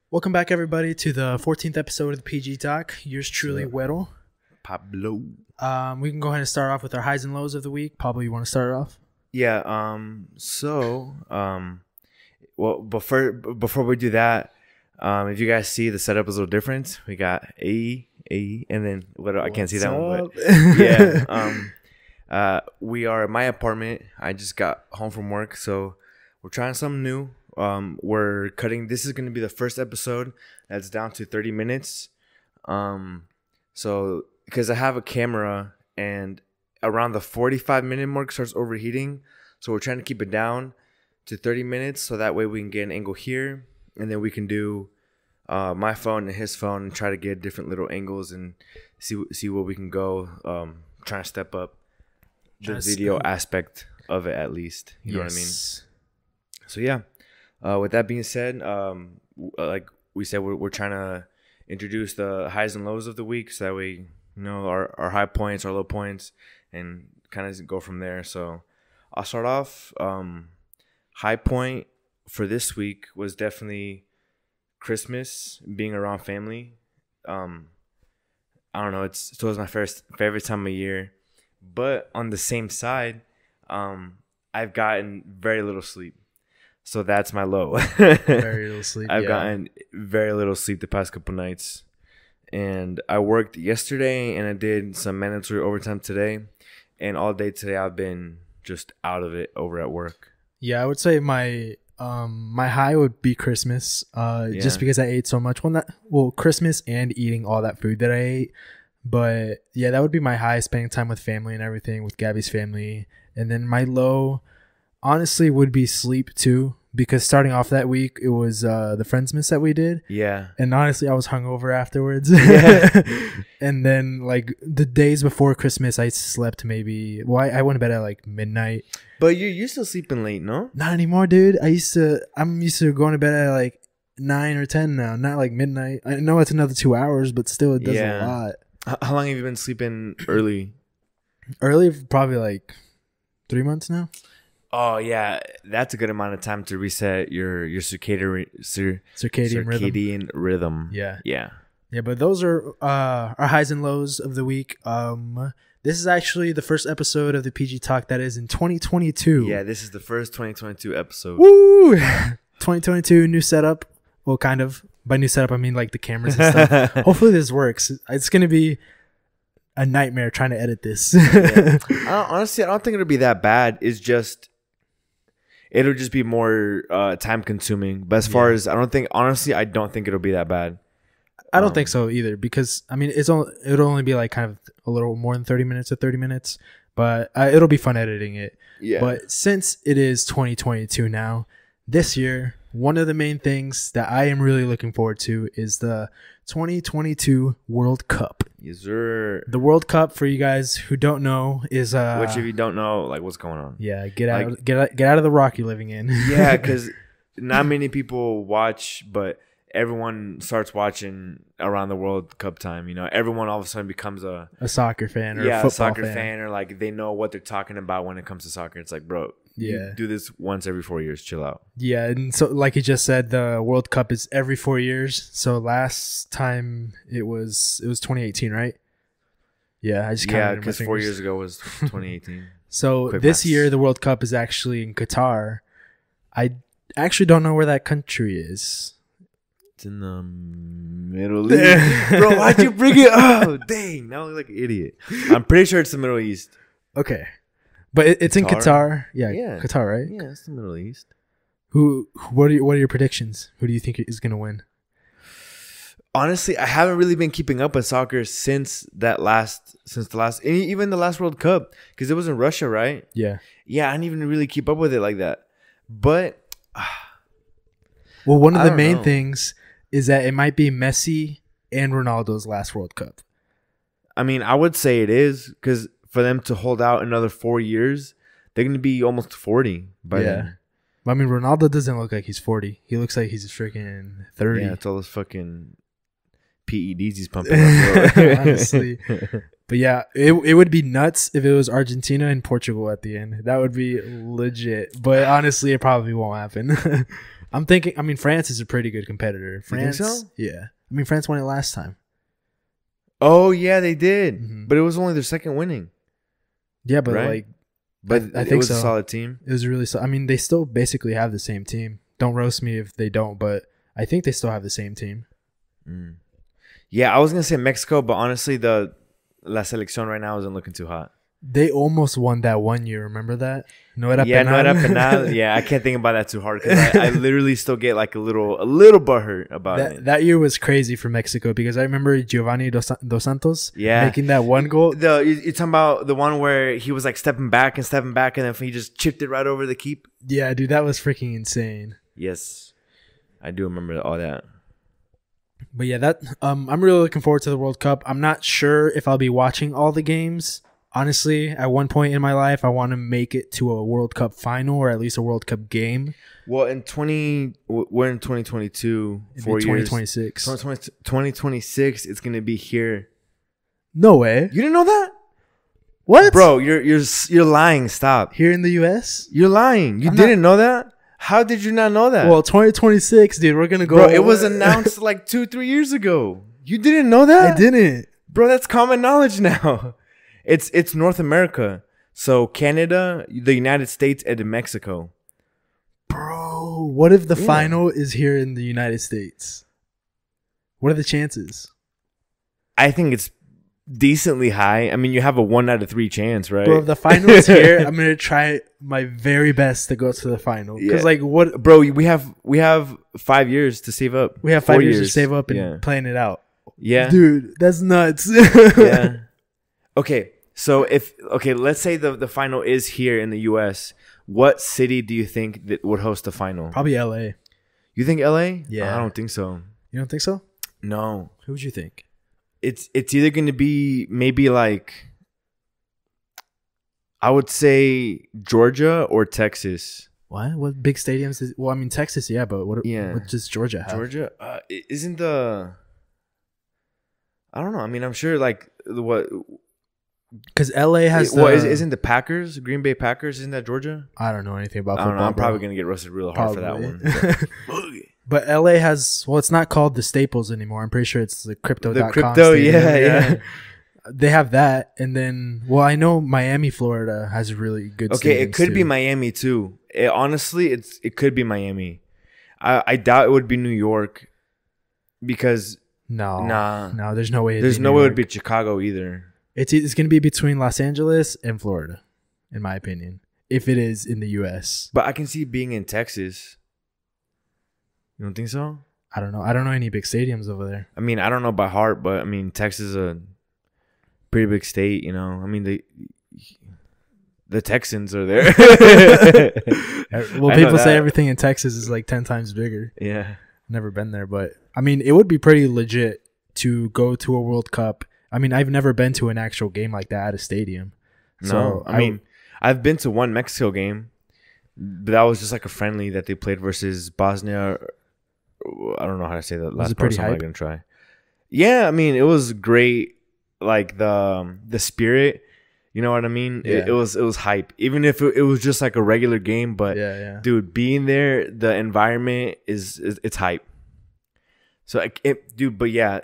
Welcome back, everybody, to the 14th episode of the PG Talk. Yours truly, Weddle. Pablo. We can go ahead and start off with our highs and lows of the week. Pablo, you want to start off? Yeah. Well, before we do that, if you guys see the setup is a little different. We got A, and then I can't see that one, but yeah. We are at my apartment. I just got home from work, so we're trying something new. We're cutting. This is going to be the first episode that's down to 30 minutes. So because I have a camera and around the 45-minute mark starts overheating, so we're trying to keep it down to 30 minutes so that way we can get an angle here, and then we can do my phone and his phone and try to get different little angles and see where we can go. Trying to step up the video aspect of it, at least. You know what I mean? So yeah. With that being said, like we said, we're trying to introduce the highs and lows of the week, so that way, you know, our high points, our low points, and kind of go from there. So I'll start off. High point for this week was definitely Christmas, being around family. I don't know, it's my favorite time of year, but on the same side, I've gotten very little sleep. So that's my low. Very little sleep. I've gotten very little sleep the past couple nights. And I worked yesterday and I did some mandatory overtime today. And all day today I've been just out of it over at work. Yeah, I would say my high would be Christmas. Just because I ate so much. Christmas and eating all that food that I ate. But yeah, that would be my high, spending time with family and everything, with Gabby's family. And then my low honestly would be sleep too, because starting off that week it was the Friendsmas that we did. Yeah. And honestly I was hungover afterwards. Yeah. And then like the days before Christmas I slept I went to bed at like midnight. But you're still sleeping late, no? Not anymore, dude. I'm used to going to bed at like 9 or 10 now, not like midnight. I know it's another 2 hours, but still it does a lot. How long have you been sleeping early? Probably like 3 months now. Oh yeah, that's a good amount of time to reset your circadian rhythm. Yeah. But those are our highs and lows of the week. This is actually the first episode of the PG Talk that is in 2022. Yeah, this is the first 2022 episode. Woo! 2022 new setup. Well, kind of. By new setup, I mean like the cameras and stuff. Hopefully this works. It's gonna be a nightmare trying to edit this. Honestly, I don't think it'll be that bad. It'll just be more time consuming. But as far as I don't think it'll be that bad. I don't think so either, because I mean it'll only be like kind of a little more than 30 minutes or 30 minutes, but it'll be fun editing it. Yeah. But since it is 2022 now, this year, one of the main things that I am really looking forward to is the 2022 World Cup. Yes, sir. The World Cup, for you guys who don't know, is which if you don't know, like, what's going on? Yeah, get out of the rock you're living in. Yeah, because not many people watch, but everyone starts watching around the World Cup time. You know, everyone all of a sudden becomes a soccer fan or a football fan, or like they know what they're talking about when it comes to soccer. It's like, bro, you do this once every 4 years. Chill out. Yeah, and so like you just said, the World Cup is every 4 years. So last time it was 2018, right? Yeah, I just because 4 years ago was 2018. So this year the World Cup is actually in Qatar. I actually don't know where that country is. It's in the Middle East. Bro, why'd you bring it up? Dang, now I look like an idiot. I'm pretty sure it's the Middle East. Okay. But it's in Qatar. Yeah, Qatar, right? Yeah, it's the Middle East. What are your predictions? Who do you think is going to win? Honestly, I haven't really been keeping up with soccer since the last World Cup, because it was in Russia, right? Yeah. Yeah, I didn't even really keep up with it like that. But well, one of the main things is that it might be Messi and Ronaldo's last World Cup. I mean, I would say it is, because for them to hold out another 4 years, they're going to be almost 40 by then. I mean, Ronaldo doesn't look like he's 40. He looks like he's freaking 30. Yeah, it's all those fucking PEDs he's pumping up. Honestly. But yeah, it would be nuts if it was Argentina and Portugal at the end. That would be legit. But honestly, it probably won't happen. I'm thinking. I mean, France is a pretty good competitor. France, You think so? yeah. I mean, France won it last time. Oh yeah, they did, Mhm. but it was only their second winning. Yeah, but Right? like, But I it think was so. a solid team. it was really. I mean, they still basically have the same team. Don't roast me if they don't, but I think they still have the same team. Mm. Yeah, I was gonna say Mexico, but honestly, the La Selección right now isn't looking too hot. They almost won that one year. Remember that? No era Yeah, penal. no era penal. Yeah, I can't think about that too hard because I literally still get like a little butthurt about it. That year was crazy for Mexico because I remember Giovanni Dos Santos Yeah. making that one goal. You're talking about the one where he was like stepping back, and then he just chipped it right over the keep. Yeah, dude, that was freaking insane. Yes, I do remember all that. But yeah, that I'm really looking forward to the World Cup. I'm not sure if I'll be watching all the games. Honestly, at one point in my life, I want to make it to a World Cup final or at least a World Cup game. Well, we're in 2022. It'd 4 be years. 2026. 2026. It's gonna be here. No way. You didn't know that, What? bro? You're lying. Stop. Here in the US? You're lying. You I'm didn't know that? How did you not know that? Well, 2026, dude, we're going to go. bro, it was announced like 2-3 years ago. You didn't know that? I didn't. Bro, that's common knowledge now. It's North America. So Canada, the United States, and Mexico. Bro, what if the Yeah. final is here in the United States? What are the chances? I think it's decently high. I mean, you have a 1 out of 3 chance, right? Bro, if the final is here, I'm going to try my very best to go to the final. Because, Yeah. like, what? Bro, we have 5 years to save up. We have 4 5 years to save up and Yeah. plan it out. Yeah. Dude, that's nuts. Yeah. Okay. So let's say the final is here in the US. What city do you think that would host the final? Probably LA. You think LA? Yeah. I don't think so. You don't think so? No. Who would you think? It's either going to be maybe like, I would say Georgia or Texas. What big stadiums is? Well, I mean Texas, yeah, but what does Georgia have? Georgia isn't the. I don't know. I mean, I'm sure like what. Because LA has. Isn't the Packers, Green Bay Packers? Isn't that Georgia? I don't know anything about I football. don't know. I'm bro. probably gonna get roasted real hard for that Probably. one. But LA has. Well, it's not called the Staples anymore. I'm pretty sure it's the Crypto.com. The crypto, stadium. yeah. They have that, and then I know Miami, Florida has really good. Okay, it stadiums, could be too. Miami too. Honestly, it could be Miami. I doubt it would be New York, because No, nah, there's no way. there's no way it would be Chicago either. It's going to be between Los Angeles and Florida, in my opinion. If it is in the U.S., But I can see it being in Texas. You don't think so? I don't know. I don't know any big stadiums over there. I mean, I don't know by heart, but I mean, Texas is a pretty big state. You know, I mean the Texans are there. Well, I know people say that. everything in Texas is like 10 times bigger. Yeah. Never been there, but I mean, it would be pretty legit to go to a World Cup. I mean, I've never been to an actual game like that at a stadium. No, So I mean, I've been to one Mexico game, but that was just like a friendly that they played versus Bosnia. I don't know how to say that last it part, pretty so I'm hype? not gonna try. Yeah, I mean, it was great. Like the spirit, you know what I mean? Yeah. It was hype, even if it was just like a regular game. But yeah. dude, being there, the environment is it's hype. So dude, but yeah,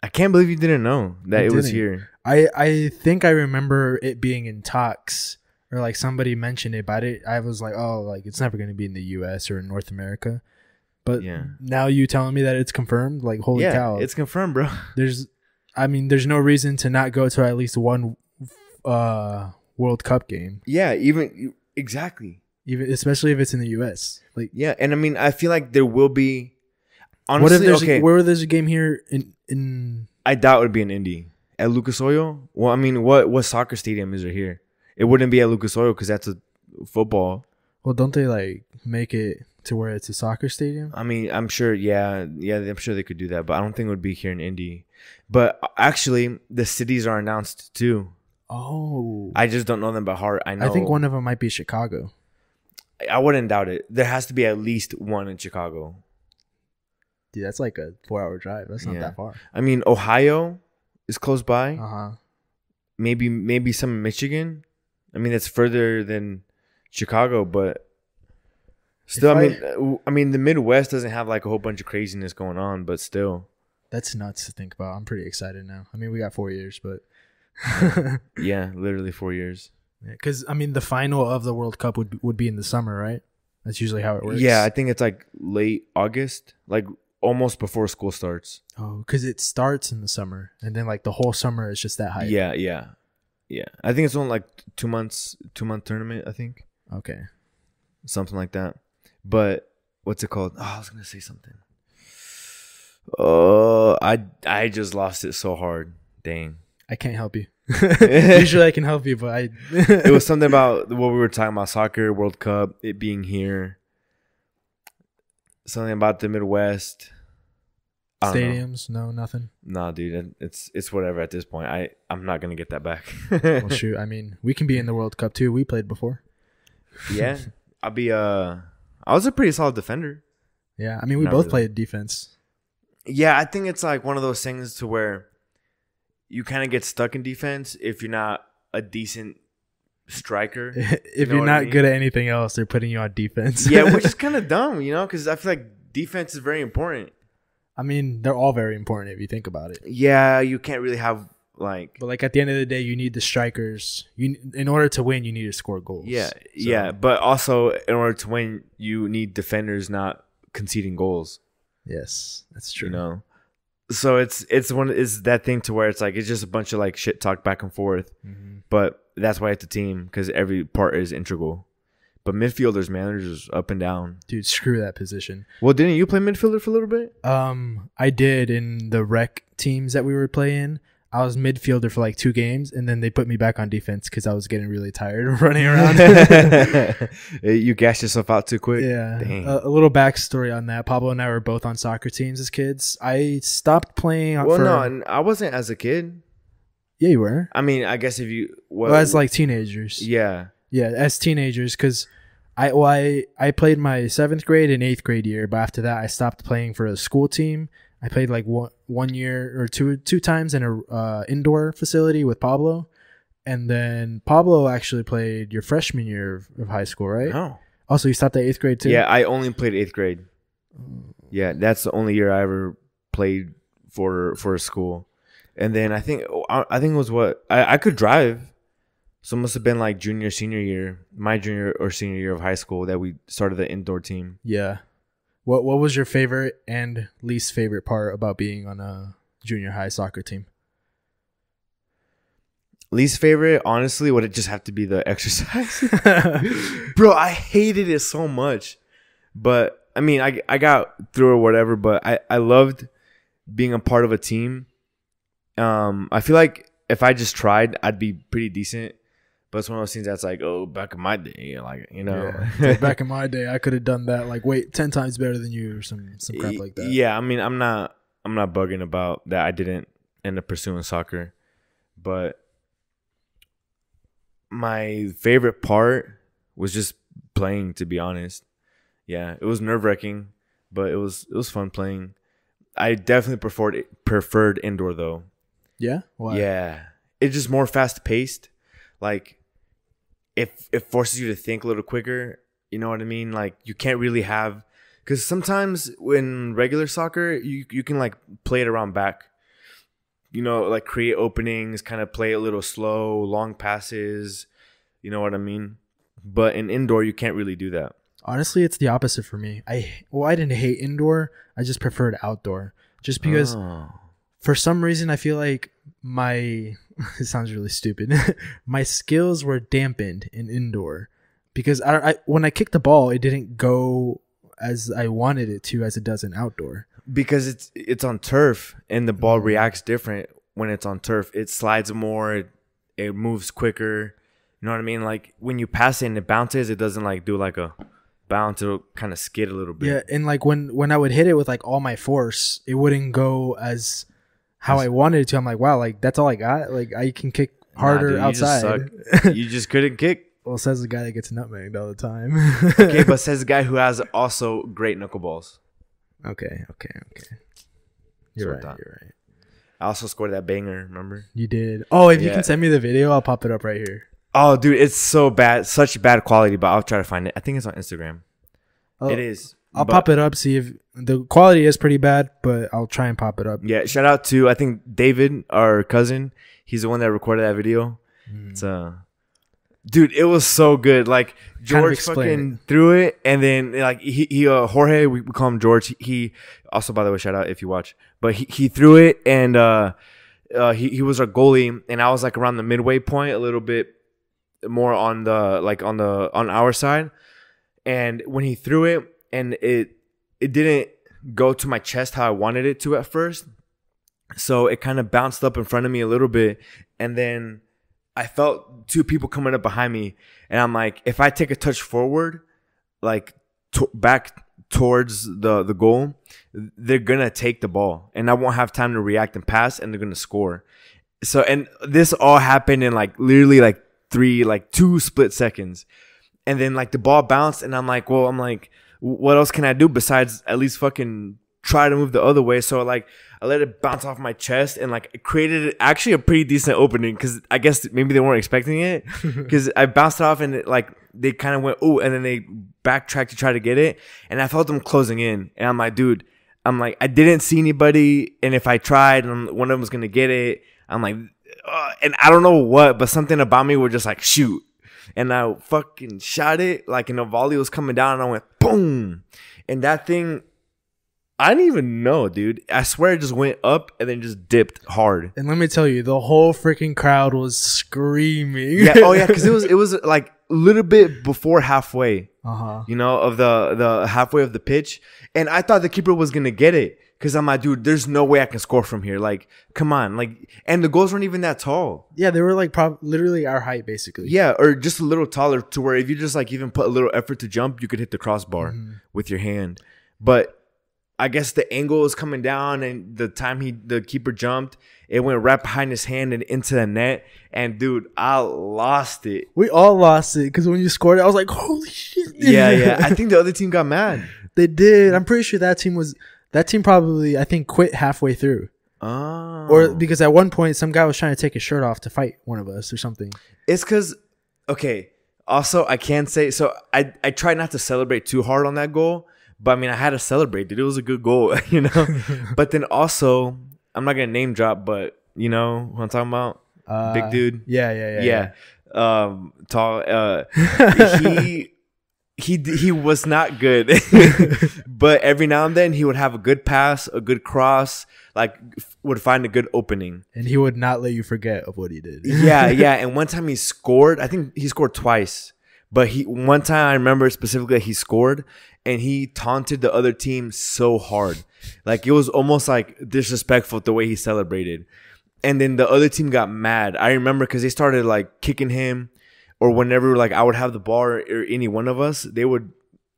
I can't believe you didn't know that I it was didn't. here. I think I remember it being in talks or like somebody mentioned it, but I was like, oh, like it's never going to be in the U.S. or in North America. But Yeah. now you telling me that it's confirmed, like holy Yeah, cow! it's confirmed, bro. There's no reason to not go to at least one World Cup game, Yeah, exactly. even especially if it's in the U.S. Like, Yeah, and I mean, I feel like there will be. what Honestly, if there's okay, where there's a game here in I doubt it would be in Indy at Lucas Oil. Well, I mean, what soccer stadium is there here? It wouldn't be at Lucas Oil because that's a football. well, don't they like make it to where it's a soccer stadium? I mean, I'm sure. Yeah, I'm sure they could do that, but I don't think it would be here in Indy. But actually, the cities are announced too. Oh, I just don't know them by heart. I know. I think one of them might be Chicago. I wouldn't doubt it. There has to be at least one in Chicago. Dude, that's like a 4-hour drive. That's not Yeah. that far. I mean, Ohio is close by. Uh-huh. Maybe some in Michigan. I mean, that's further than Chicago, but Still, I mean, the Midwest doesn't have like a whole bunch of craziness going on, but still, that's nuts to think about. I'm pretty excited now. I mean, we got 4 years, but yeah, literally 4 years. Because I mean, the final of the World Cup would be in the summer, right? That's usually how it works. Yeah, I think it's like late August, like almost before school starts. Oh, because it starts in the summer, and then like the whole summer is just that hype. Yeah. I think it's only like 2 month tournament. I think Okay. something like that. But what's it called? Oh, I was gonna say something. Oh, I just lost it so hard. Dang. I can't help you. Usually I can help you, but It was something about what we were talking about: soccer, World Cup, it being here. Something about the Midwest. I don't know. Stadiums. No, nothing. Nah, dude, it's whatever at this point. I'm not gonna get that back. Well, shoot. I mean, we can be in the World Cup too. We played before. Yeah, I was a pretty solid defender. Yeah, I mean, we Not both really. played defense. Yeah, I think it's like one of those things to where you kind of get stuck in defense if you're not a decent striker. If know you're what not I mean? good at anything else, they're putting you on defense. Yeah, which is kind of dumb, because I feel like defense is very important. I mean, they're all very important if you think about it. Yeah, you can't really have like But like at the end of the day, you need the strikers. In order to win, you need to score goals. yeah, but also in order to win, you need defenders not conceding goals. Yes, that's true. So it's that thing to where it's like it's just a bunch of like shit talk back and forth. Mm-hmm. But that's why it's a team, because every part is integral. But midfielders, man, they're just up and down. Dude, screw that position. Well, didn't you play midfielder for a little bit? I did in the rec teams that we were playing. I was midfielder for like 2 games, and then they put me back on defense because I was getting really tired of running around. You gassed yourself out too quick. Yeah. Dang. A little backstory on that. Pablo and I were both on soccer teams as kids. I stopped playing. Well, no, and I wasn't as a kid. Yeah, you were. I mean, I guess if you As like teenagers. yeah. Yeah, as teenagers, because I played my 7th grade and 8th grade year, but after that I stopped playing for a school team. I played like one year or two times in a indoor facility with Pablo, and then Pablo actually played your freshman year of high school, right? No. Also, you stopped at 8th grade too. Yeah, I only played 8th grade. Yeah, that's the only year I ever played for a school. And then I think it was I could drive. So it must have been like senior year, my junior or senior year of high school that we started the indoor team. Yeah. What was your favorite and least favorite part about being on a junior high soccer team? Least favorite, honestly, would it just have to be the exercise? Bro, I hated it so much. But I mean, I got through or whatever, but I loved being a part of a team. I feel like if I just tried, I'd be pretty decent. But it's one of those things that's like, oh, back in my day, like, Yeah. Back in my day, I could have done that. Like, 10 times better than you, or some crap like that. Yeah, I mean, I'm not bugging about that. I didn't end up pursuing soccer, but my favorite part was just playing. To be honest, yeah, it was nerve-wracking, but it was fun playing. I definitely preferred indoor though. Yeah. Why? Yeah, it's just more fast-paced. Like, it forces you to think a little quicker. You know what I mean? Like, you can't really have, because sometimes when regular soccer, you can like play it around back. Like create openings, kind of play a little slow, long passes. You know what I mean? But in indoor, you can't really do that. Honestly, it's the opposite for me. I didn't hate indoor. I just preferred outdoor. Just because for some reason I feel like it sounds really stupid. My skills were dampened in indoor because when I kicked the ball, it didn't go as I wanted it to as it does in outdoor. Because it's on turf and the ball reacts different when it's on turf. It slides more, it moves quicker. You know what I mean? Like when you pass it and it bounces, it doesn't like do like a bounce. It'll kind of skid a little bit. Yeah, and like when I would hit it with like all my force, it wouldn't go as how I wanted it to. I'm like, wow, like that's all I got. Like I can kick harder dude, outside. You just couldn't kick. Well, says the guy that gets nutmegged all the time. Okay, but says the guy who has also great knuckleballs. Okay. You're right. I also scored that banger, remember? You did. Oh, if you can send me the video, I'll pop it up right here. Oh, dude, it's so bad. Such bad quality, but I'll try to find it. I think it's on Instagram. It is. I'll pop it up, see if the quality is pretty bad, but I'll try and pop it up. Yeah, shout out to, I think, David, our cousin. He's the one that recorded that video. It's dude, it was so good. Like, George fucking threw it, and then like he Jorge, we call him George. He also, by the way, shout out if you watch. But he threw it, and he was our goalie, and I was like around the midway point, a little bit more on our side. And when he threw it, and it didn't go to my chest how I wanted it to at first. So it kind of bounced up in front of me a little bit. And then I felt two people coming up behind me. And I'm like, if I take a touch forward, like back towards the goal, they're going to take the ball. And I won't have time to react and pass, and they're going to score. So, and this all happened in like literally like 2 split seconds. And then like the ball bounced, and I'm like, what else can I do besides at least fucking try to move the other way? So like I let it bounce off my chest, and like it created actually a pretty decent opening, because I guess maybe they weren't expecting it, because I bounced it off, and like they kind of went ooh, and then they backtracked to try to get it, and I felt them closing in, and I'm like, dude, I didn't see anybody, and if I tried, and one of them was gonna get it, I'm like, and I don't know what, but something about me was just like, shoot. And I fucking shot it, like, and a volley was coming down, and I went boom. And that thing, I didn't even know, dude. I swear it just went up and then just dipped hard. And let me tell you, the whole freaking crowd was screaming. Yeah, oh yeah, because it was like a little bit before halfway, you know, of the halfway of the pitch. And I thought the keeper was gonna get it, because I'm like, dude, there's no way I can score from here. Like, come on. Like, and the goals weren't even that tall. Yeah, they were like literally our height, basically. Yeah, or just a little taller, to where if you just like even put a little effort to jump, you could hit the crossbar with your hand. But I guess the angle was coming down, and the time the keeper jumped, it went right behind his hand and into the net. And dude, I lost it. We all lost it, because when you scored it, I was like, holy shit. Yeah. I think the other team got mad. They did. I'm pretty sure that team probably, I think, quit halfway through. Oh. Or because at one point, some guy was trying to take his shirt off to fight one of us or something. It's because, okay, also, I can't say, so I tried not to celebrate too hard on that goal, but I mean, I had to celebrate, dude. It was a good goal, you know? But then also, I'm not going to name drop, but you know who I'm talking about? Big dude. Yeah. Tall. He was not good, but every now and then he would have a good pass, a good cross, like would find a good opening, and he would not let you forget of what he did. yeah. And one time he scored. I think he scored twice, but one time I remember specifically he scored, and he taunted the other team so hard, like it was almost like disrespectful the way he celebrated, and then the other team got mad. I remember because they started like kicking him. Or whenever like I would have the ball, or any one of us, they would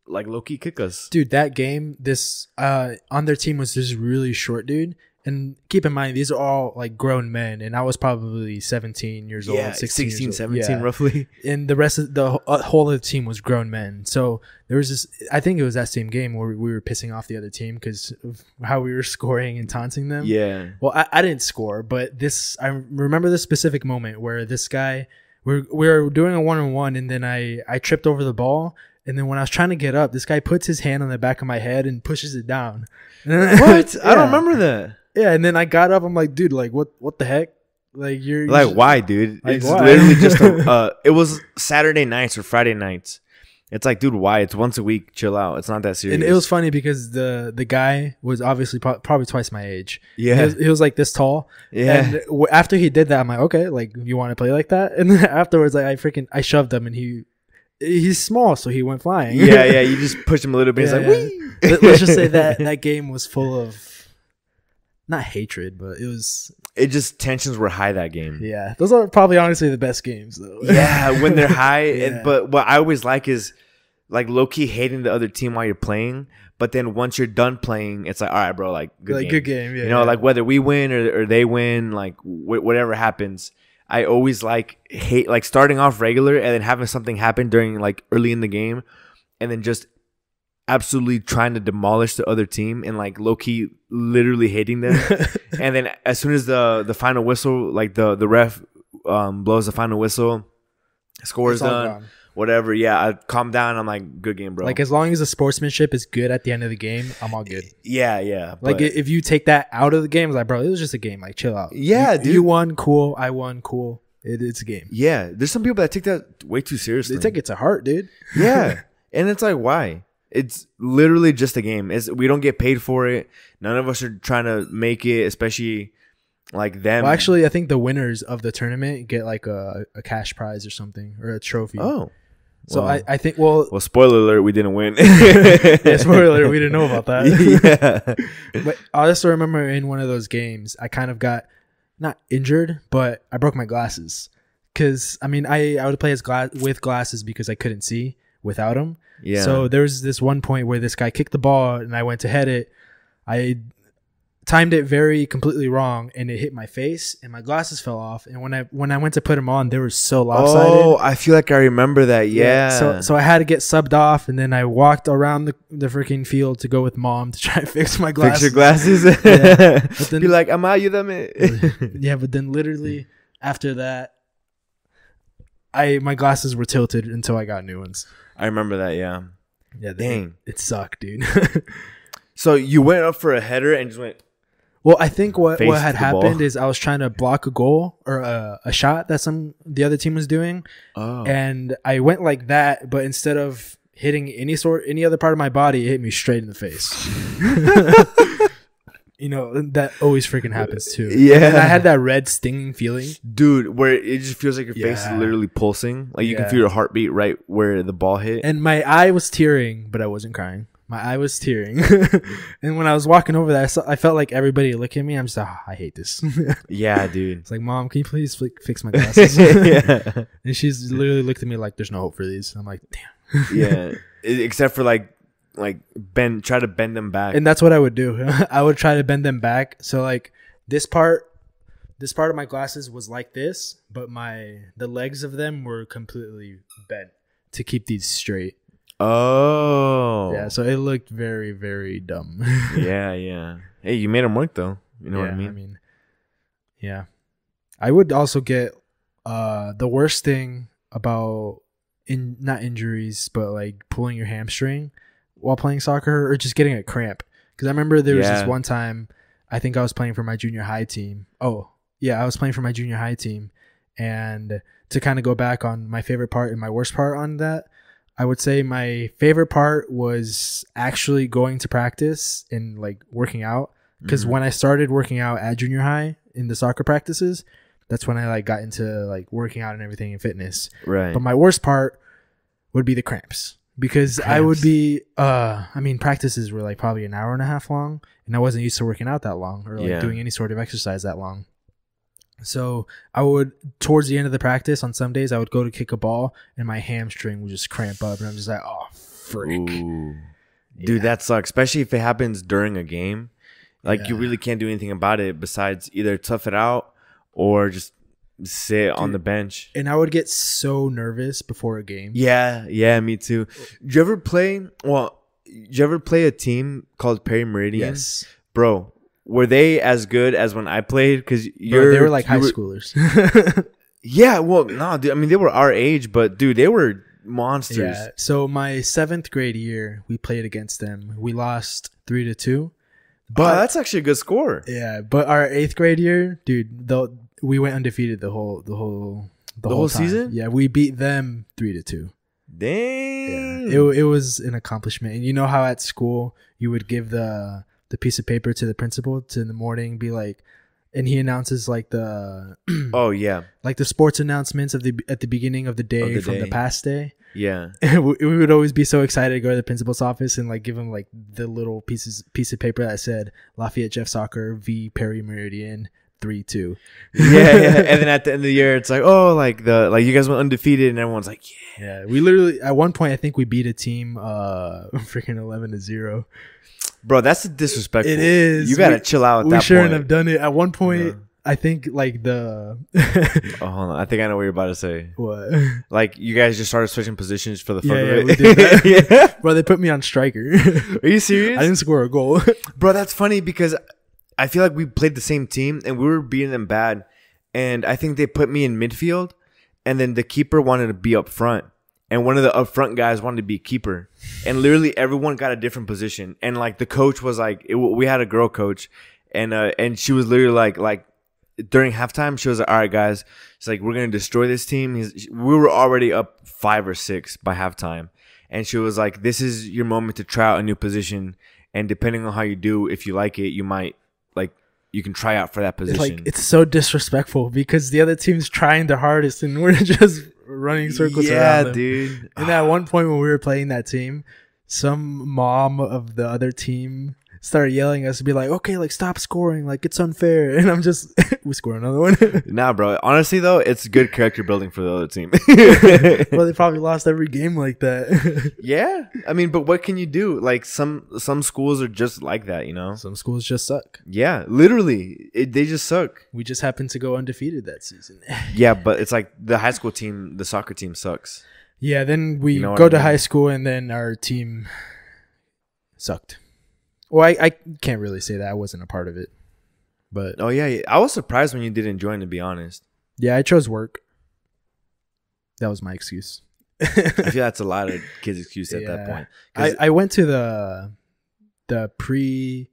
like low-key kick us. Dude, that game, this on their team was this really short dude. And keep in mind, these are all like grown men, and I was probably 17 years old, 16, 17 roughly. And the rest of the whole of the team was grown men. So there was this, I think it was that same game where we were pissing off the other team because of how we were scoring and taunting them. Yeah. Well, I didn't score, but I remember this specific moment where this guy, we were doing a 1-on-1, and then I tripped over the ball, and then when I was trying to get up, this guy puts his hand on the back of my head and pushes it down. What? Yeah. I don't remember that. Yeah, and then I got up. I'm like, dude, like what the heck? Like you're like, why, dude? Like, it's why? literally just it was Saturday nights or Friday nights. It's like, dude, why? It's once a week. Chill out. It's not that serious. And it was funny because the guy was obviously probably twice my age. Yeah. He was like this tall. Yeah. And after he did that, I'm like, okay, like you want to play like that? And then afterwards, like I shoved him, and he's small, so he went flying. Yeah. You just push him a little bit. He's like, wee. Let's just say that game was full of not hatred, but it just tensions were high that game. Yeah, those are probably honestly the best games though. Yeah, when they're high. Yeah. But what I always like is like low-key hating the other team while you're playing, but then once you're done playing, it's like, all right, bro, like good game. Yeah, you know, like whether we win or they win, like whatever happens, I always hate like starting off regular and then having something happen during like early in the game, and then just absolutely trying to demolish the other team and like low-key literally hating them. And then as soon as the final whistle, like the ref blows the final whistle, score is done, whatever. Yeah, I calm down. I'm like, good game, bro. Like, as long as the sportsmanship is good at the end of the game, I'm all good. Yeah. Like, if you take that out of the game, it's like, bro, it was just a game. Like, chill out. Yeah, dude. You won, cool. I won, cool. It's a game. Yeah, there's some people that take that way too seriously. They take it to heart, dude. Yeah, and it's like, why? It's literally just a game. We don't get paid for it. None of us are trying to make it, especially like them. Well, actually, I think the winners of the tournament get like a cash prize or something, or a trophy. Oh. So well, I think, well, spoiler alert, we didn't win. Yeah, spoiler alert, we didn't know about that. Yeah. But I also remember in one of those games, I kind of got not injured, but I broke my glasses. Because, I mean, I would play with glasses because I couldn't see without them. Yeah. So there was this one point where this guy kicked the ball and I went to head it. I timed it completely wrong, and it hit my face and my glasses fell off. And when I went to put them on, they were so lopsided. Oh, I feel like I remember that. Yeah. So I had to get subbed off, and then I walked around the freaking field to go with mom to try to fix my glasses. Fix your glasses. Yeah. But then, be like, I'm out, you them. Yeah, but then literally after that, my glasses were tilted until I got new ones. I remember that. Yeah. Yeah. Dang. It sucked, dude. So you went up for a header and just went. Well, I think what Face had the happened ball. is I was trying to block a goal or a shot that the other team was doing, and I went like that, but instead of hitting any other part of my body, it hit me straight in the face. You know, that always freaking happens too. Yeah. And I had that red stinging feeling, Dude, where it just feels like your face is Yeah. literally pulsing. Like you can Yeah. feel your heartbeat right where the ball hit. and my eye was tearing, but I wasn't crying. My eye was tearing, and when I was walking over there, I felt like everybody looking at me. I'm just like, I hate this. Yeah, dude. It's like, Mom, can you please fix my glasses? Yeah. And she's literally looked at me like, there's no hope for these. I'm like, damn. Yeah. Except for like try to bend them back. And that's what I would do. I would try to bend them back. So like this part of my glasses was like this, but the legs of them were completely bent to keep these straight. Oh. Yeah, so it looked very, very dumb. Yeah. Hey, you made them work though. You know what I mean? Yeah. I would also get the worst thing about not injuries, but like pulling your hamstring while playing soccer or just getting a cramp. Because I remember there was this one time, I think I was playing for my junior high team. Oh, yeah, I was playing for my junior high team. And to kind of go back on my favorite part and my worst part on that, I would say my favorite part was actually going to practice and like working out. Because when I started working out at junior high in the soccer practices, that's when I like got into like working out and everything in fitness. Right. But my worst part would be the cramps. Because I would be, practices were like probably an hour and a half long, and I wasn't used to working out that long or like doing any sort of exercise that long. So I would, towards the end of the practice on some days, I would go to kick a ball and my hamstring would just cramp up, and I'm just like, oh, freak. Ooh. Dude, that sucks, especially if it happens during a game. Like you really can't do anything about it besides either tough it out or just sit on the bench. And I would get so nervous before a game. Yeah, me too. Did you ever play a team called Perry Meridian? Yes. Bro, were they as good as when I played? Because they were like high schoolers. Yeah, well, no, dude, I mean, they were our age, but dude, they were monsters. Yeah. So my 7th grade year, we played against them. We lost 3-2. But that's actually a good score. Yeah, but our 8th grade year, dude, we went undefeated the whole time. Season. Yeah, we beat them 3-2. Dang. Yeah, it was an accomplishment. And you know how at school you would give the piece of paper to the principal to in the morning, be like, and he announces like the oh yeah, like the sports announcements at the beginning of the day from the past day. Yeah. we would always be so excited to go to the principal's office and like give him like the little piece of paper that said Lafayette Jeff Soccer v Perry Meridian 3-2. Yeah. And then at the end of the year, it's like, oh, like you guys went undefeated, and everyone's like, yeah. We literally at one point I think we beat a team freaking 11-0. Bro, that's disrespectful. It is. You gotta chill out. At that we shouldn't point. have done it. At one point, I think like the. Oh, hold on. I think I know what you're about to say. What? Like you guys just started switching positions for the fun of Yeah, it. we did that. Yeah. Bro, they put me on striker. Are you serious? I didn't score a goal. Bro, that's funny because I feel like we played the same team and we were beating them bad, and I think they put me in midfield, and then the keeper wanted to be up front. and one of the up front guys wanted to be a keeper, and literally everyone got a different position. And like the coach was like, we had a girl coach, and she was literally like during halftime, she was like, all right, guys, she's like, we're gonna destroy this team. We were already up 5 or 6 by halftime, and she was like, this is your moment to try out a new position, and depending on how you do, if you like it, you might like. You can try out for that position. It's so disrespectful because the other team's trying their hardest and we're just running circles around them. Dude. And at one point when we were playing that team, some mom of the other team started yelling at us to be like, okay, like stop scoring, like it's unfair. And I'm just, we score another one. Nah, bro. Honestly, though, it's good character building for the other team. Well, they probably lost every game like that. Yeah, I mean, but what can you do? Like some schools are just like that, you know. Some schools just suck. Yeah, literally, they just suck. We just happened to go undefeated that season. Yeah, but it's like the high school team, the soccer team sucks. Yeah, then we You know go what I to mean? high school and then our team sucked. Well, I can't really say that. I wasn't a part of it. But Oh yeah, I was surprised when you didn't join. To be honest, yeah, I chose work. That was my excuse. I feel that's a lot of kids' excuse at that Yeah. point. 'Cause, I went to the pre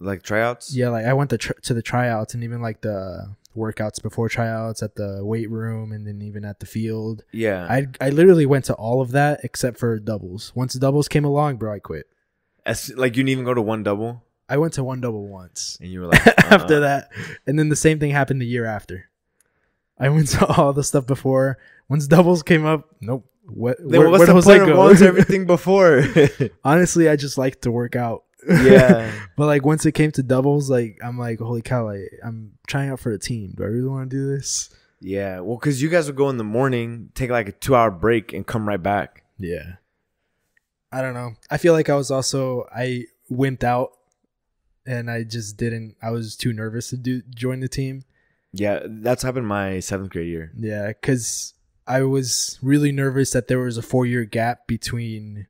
like tryouts. yeah, like I went to the tryouts and even like the workouts before tryouts at the weight room and then even at the field. Yeah. I literally went to all of that except for doubles. Once doubles came along, bro, I quit. Like you didn't even go to one double, I went to one double once. and you were like, After that, and then the same thing happened the year after. I went to all the stuff before. Once doubles came up, nope. Where what's the does point I of go? going to everything before? Honestly, I just like to work out. Yeah. But like once it came to doubles, like I'm like, holy cow, like, I'm trying out for a team. Do I really want to do this? Yeah, well, because you guys would go in the morning, take like a 2-hour break, and come right back. Yeah. I don't know. I feel like I wimped out and I just didn't. I was too nervous to join the team. Yeah, that's happened my 7th grade year. Yeah, because I was really nervous that there was a 4-year gap between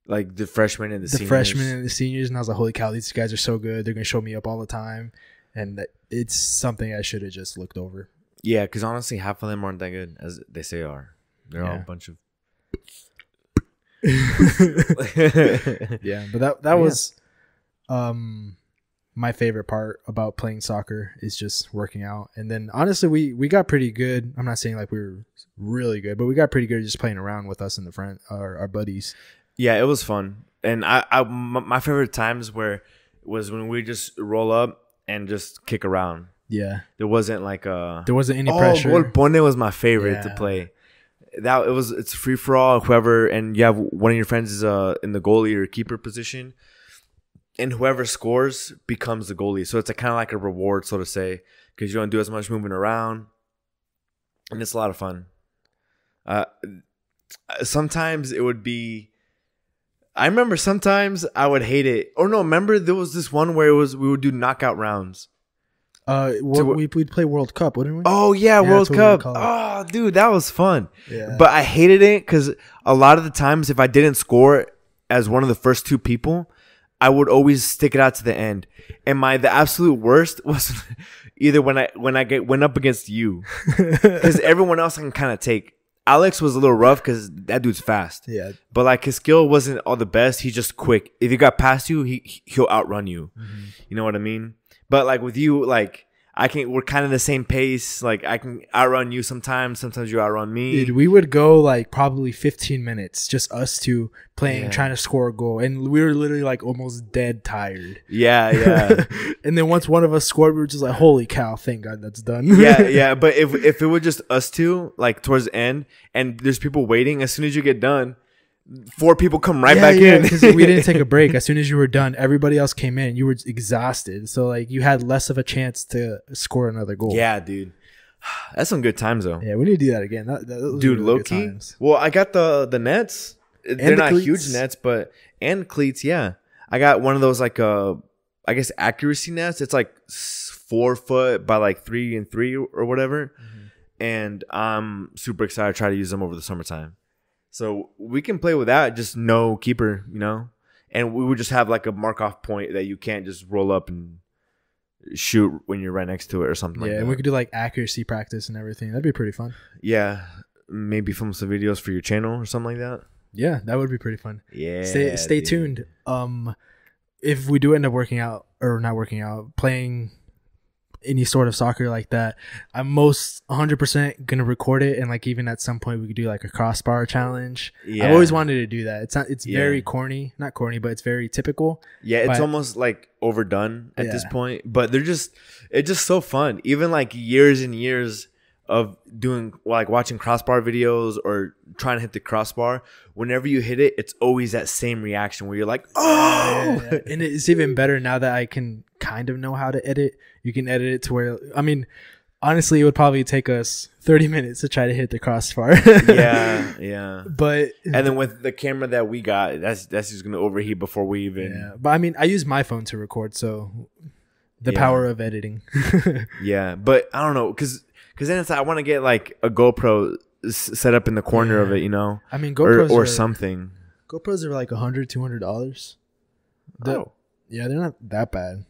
Like the freshmen and the seniors. freshmen and the seniors, and I was like, holy cow, these guys are so good. They're gonna show me up all the time, and it's something I should have just looked over. Yeah, because honestly, half of them aren't that good as they say are. They're all Yeah. a bunch of. Yeah, but that was my favorite part about playing soccer is just working out. And then honestly, we got pretty good. I'm not saying like we were really good, but we got pretty good just playing around with us and our buddies. Yeah, it was fun, and my favorite times was when we just roll up and just kick around. Yeah, There wasn't like a. there wasn't any pressure. Gol Pone was my favorite to Yeah. play. It's free for all. Whoever, and you have one of your friends is in the goalie or keeper position, and whoever scores becomes the goalie. So it's kind of like a reward, so to say, because you don't do as much moving around, and it's a lot of fun. Sometimes it would be. I remember sometimes I would hate it. Or no, remember there was this one where we would do knockout rounds. We'd play World Cup, wouldn't we? Oh yeah, World that's what we would Cup. call it. Oh, dude, that was fun. Yeah. But I hated it because a lot of the times, if I didn't score as one of the first 2 people, I would always stick it out to the end. And the absolute worst was either when I went up against you, because everyone else I can kind of take. Alex was a little rough because that dude's fast. Yeah. But like his skill wasn't all the best. He's just quick. If he got past you, he'll outrun you. Mm-hmm. You know what I mean? But like with you, like we're kind of the same pace. Like I can outrun you sometimes. Sometimes you outrun me. Dude, we would go like probably 15 minutes, just us two playing, Yeah. trying to score a goal. And we were literally like almost dead tired. Yeah. And then once one of us scored, we were just like, holy cow, thank God that's done. yeah. But if it was just us two, like towards the end, and there's people waiting, as soon as you get done, 4 people come right back in. Because we didn't take a break. As soon as you were done, everybody else came in. You were exhausted. So like you had less of a chance to score another goal. Yeah, dude. That's some good times though. Yeah, we need to do that again. Those Dude, were really low good key. times. Well, I got the nets. They're the not cleats. huge nets, and cleats. Yeah, I got one of those like I guess accuracy nets. It's like 4 foot by like 3 and 3 or whatever. Mm-hmm. And I'm super excited to try to use them over the summertime. So we can play with that, just no keeper, you know. And we would just have like a mark off point that you can't just roll up and shoot when you're right next to it or something like Yeah, that. and we could do like accuracy practice and everything. That'd be pretty fun. Yeah. maybe film some videos for your channel or something like that. Yeah, that would be pretty fun. Yeah. Stay tuned. If we do end up working out or not working out, playing any sort of soccer like that, I'm most 100% gonna record it, and like even at some point we could do like a crossbar challenge. I've always wanted to do that. It's very corny, not corny, but it's very typical. Yeah, it's almost like overdone at this point, but it's just so fun. Even like years and years of doing like watching crossbar videos or trying to hit the crossbar, whenever you hit it, it's always that same reaction where you're like, oh. Yeah. And it's even better now that I can kind of know how to edit. You can edit it to where, I mean, honestly, it would probably take us 30 minutes to try to hit the crossbar. yeah. But and then with the camera that we got, that's just gonna overheat before we even. Yeah, but I mean, I use my phone to record, so the power of editing. Yeah, but I don't know, because then it's like, I want to get like a GoPro set up in the corner of it, you know. I mean, GoPros or something. GoPros are like $100, $200. Yeah, they're not that bad.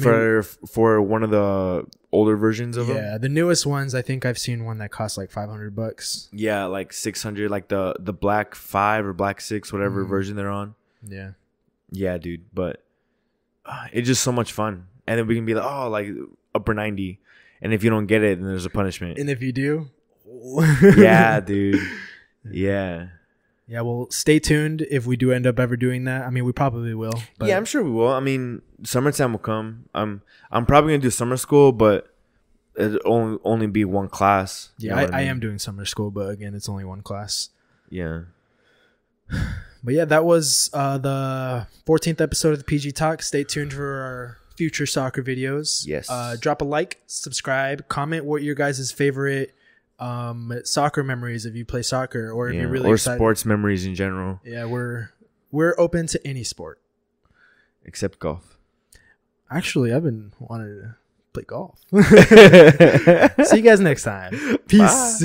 For one of the older versions of them. Yeah, the newest ones, I think I've seen one that costs like $500. Yeah, like 600, like the Black 5 or Black 6, whatever version they're on. Yeah, dude. But it's just so much fun, and then we can be like, oh, like upper 90, and if you don't get it, then there's a punishment. And if you do, yeah, dude. Yeah. Yeah, well, stay tuned if we do end up ever doing that. I mean, we probably will. But yeah, I'm sure we will. I mean, summertime will come. I'm probably gonna do summer school, but it'll only be one class. Yeah, I am doing summer school, but again, it's only one class. Yeah. But yeah, that was the 14th episode of the PG Talk. Stay tuned for our future soccer videos. Yes. Drop a like, subscribe, comment what your guys' favorite soccer memories if you play soccer, or if you're really excited. Sports memories in general. Yeah, we're open to any sport except golf. Actually, I've been wanting to play golf. See you guys next time. Peace.